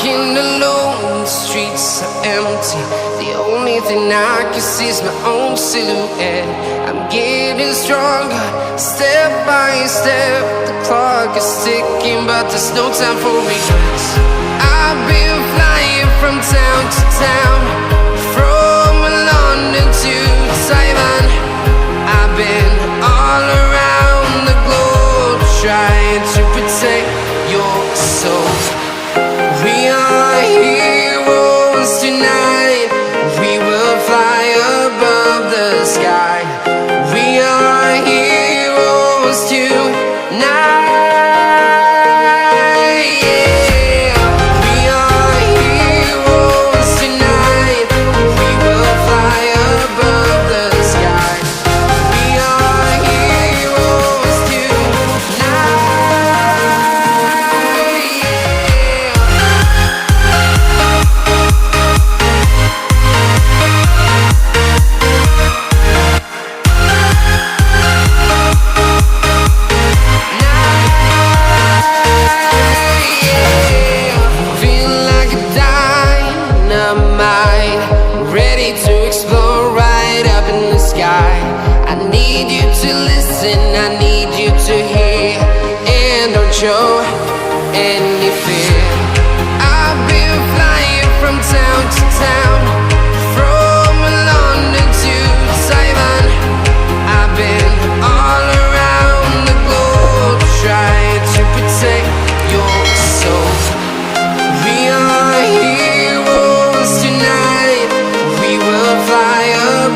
Walking alone, the streets are empty. The only thing I can see is my own silhouette. I'm getting stronger, step by step. The clock is ticking, but there's no time for regrets. I've been flying from town to town, from London to Taiwan. I've been all around the globe, trying to protect your soul. We are heroes tonight. We will fly above the sky. We are heroes tonight. Yeah. We are heroes tonight. We will fly above the sky. We are heroes tonight. Feel like a dynamite, ready to explode right up in the sky. I need you to listen